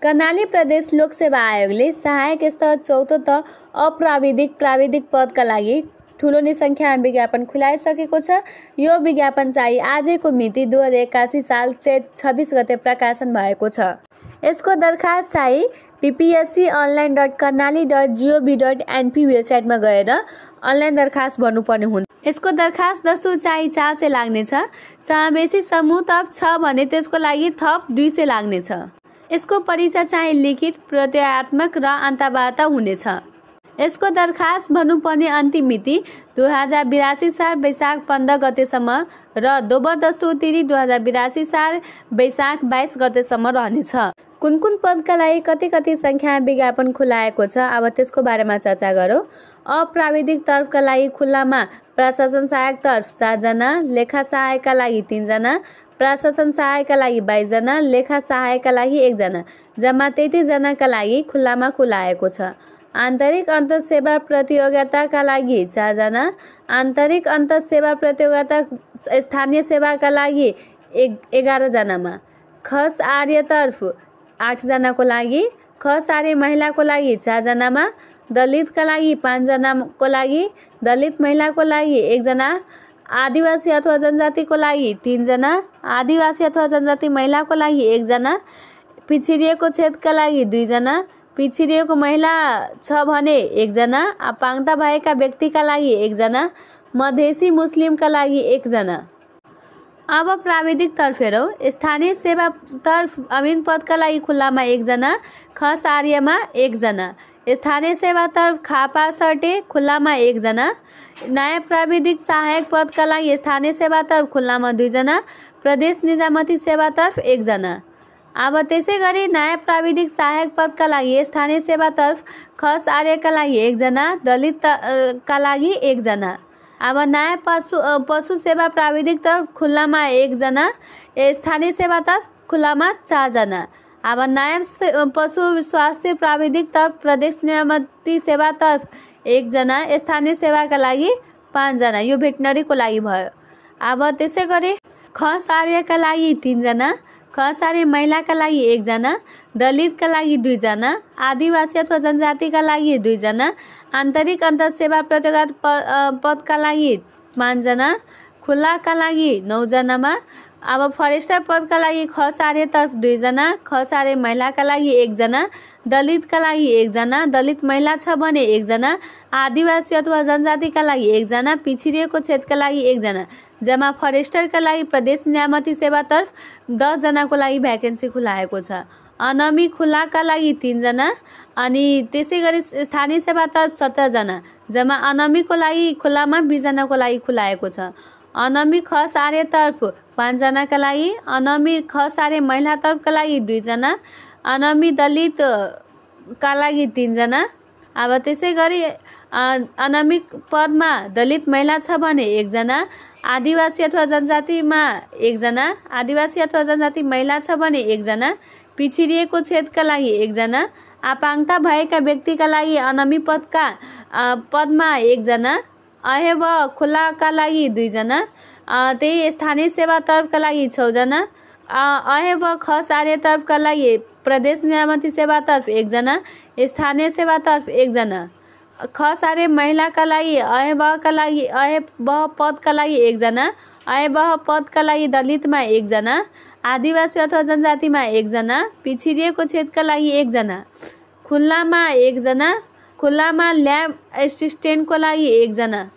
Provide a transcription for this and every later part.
कर्णाली प्रदेश लोक सेवा आयोगले सहायक स्तर चौथो त अप्राविधिक प्राविधिक पदका लागि ठूलो नै संख्यामा विज्ञापन खुलाइसकेको छ। यो विज्ञापन चाहिँ आजको मिति 2081 साल चैत 26 गते प्रकाशन भएको छ। यसको दरखास्त चाहिँ ppsconline.karnali.gov.np वेबसाइटमा गएर अनलाइन दरखास्त गर्नुपर्ने हुन्छ। यसको दरखास्त दस्तुर चाहिँ 400 लाग्नेछ। समावेशी समूह थप 6 भने त्यसको लागि थप 200 लाग्नेछ। यसको परीक्षा चाहिँ लिखित, प्रत्यात्मक र अन्तर्वार्ता हुनेछ। यसको दरखास्त भन्नुपर्ने अन्तिम मिति 2082 साल वैशाख 15 गतेसम्म र दोब्बर दस्तुर तिथि 2082 साल वैशाख 22 गतेसम्म रहनेछ। कुन पदका लागि कति संख्यामा विज्ञापन खुलाएको छ, अब त्यसको बारेमा चर्चा गरौँ। अप्राविधिक तर्फका लागि खुल्लामा प्रशासन सहायक तर्फ 7 जना, लेखा सहायकका लागि 3 जना, प्रशासन सहायकका लागि 22 जना, लेखा सहायकका लागि 1 जना, जम्मा 33 जनाका लागि खुल्लामा खुलाएको छ। आन्तरिक अन्तर्सेवा प्रतियोगिताका लागि 4 जना, आन्तरिक अन्तर्सेवा प्रतियोगिता स्थानीय सेवाका लागि 11 जनामा, खस आर्यतर्फ 8 जनाको लागि, खस आर्य महिलाको लागि 4 जनामा, दलितका लागि 5 जनाको लागि, दलित महिलाको लागि 1 जना, आदिवासी अथवा जनजातिको लागि 3 जना, आदिवासी अथवा जनजाति महिलाको लागि 1 जना, पिछडिएको क्षेत्रका लागि 2 जना, पिछडिएको महिला छ भने 1 जना, अपाङ्गता भएका व्यक्तिका लागि 1 जना, मधेसी मुस्लिमका लागि 1 जना। अब प्राविधिक तर्फ हेरौँ। स्थानीय सेवा तर्फ अमीन पदका लागि खुल्लामा 1 जना, खस आर्यमा 1 जना, स्थानीय सेवा तर्फ खापा सर्टे खुल्लामा 1 जना, न्याय प्राविधिक सहायक पदका लागि स्थानीय सेवा तर्फ खुल्लामा 2 जना, प्रदेश निजामती सेवा तर्फ 1 जना। अब त्यसै गरी न्याय प्राविधिक सहायक पदका लागि स्थानीय सेवा तर्फ खस आर्यका लागि 1 जना, दलित का लागि 1 जना। अब न्याय पशु सेवा प्राविधिक तर्फ खुल्लामा 1 जना, स्थानीय सेवा तर्फ खुल्लामा 4 जना। अब न्याय पशु स्वास्थ्य प्राविधिक तर्फ प्रदेश निजामती सेवा तर्फ 1 जना, स्थानीय सेवाका लागि 5 जना। यो भेटनरीको लागि भयो। अब त्यसै गरी खस आर्यका लागि 3 जना, खस आर्य महिलाका लागि 1 जना, दलितका लागि 2 जना, आदिवासी अथवा जनजातिका लागि 2 जना, आन्तरिक अन्तर्सेवा प्रतियोगिता पदका लागि 5 जना, खुल्लाका लागि 9 जनामा। अब फरेस्टर पदका लागि खस आर्य तर्फ 2 जना, खस आर्य महिलाका लागि 1 जना, दलितका लागि 1 जना, दलित महिला छ भने 1 जना, आदिवासी अथवा जनजातिका लागि 1 जना, पिछडिएको क्षेत्रका लागि 1 जना, जम्मा फरेस्टरका लागि प्रदेश निजामती सेवा तर्फ 10 जनाको लागि भ्याकेन्सी खुलाएको छ। अनमी खुल्लाका लागि 3 जना, अनि त्यसै गरी स्थानीय सेवा तर्फ 17 जना, जम्मा अनमीको लागि खुल्लामा 20 जनाको लागि खुलाएको छ। अनमी खस आर्य तर्फ 5 जनाका लागि, अनमी खस आर्य महिला तर्फका लागि 2 जना, अनमी दलित का लागि 3 जना। अब त्यसै गरी अनमी पदमा दलित महिला छ भने 1 जना, आदिवासी अथवा जनजातिमा 1 जना, आदिवासी अथवा जनजाति महिला छ भने 1 जना, पिछडिएको क्षेत्रका लागि 1 जना, अपाङ्गता भएका व्यक्तिका लागि अनमी पदमा 1 जना, अहे व खुल्लाका लागि 2 जना, त्यही स्थानीय सेवा तर्फका लागि 6 जना, अहे व खस आर्य तर्फका लागि प्रदेश निजामती सेवा तर्फ 1 जना, स्थानीय सेवा तर्फ 1 जना, खस आर्य महिलाका लागि अहे व पदका लागि 1 जना, अहे व पदका लागि दलितमा 1 जना, आदिवासी अथवा जनजातिमा 1 जना, पिछडिएको क्षेत्रका लागि 1 जना, खुल्लामा 1 जना, खुल्लामा ल्याब एसिस्टेन्टको लागि 1 जना।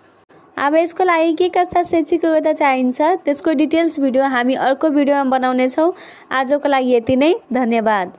अब यसको लागि के कस्ता शैक्षिक योग्यता चाहिन्छ त्यसको डिटेल्स भिडियो हामी अर्को भिडियोमा बनाउने छौँ। आजको लागि यति नै, धन्यवाद।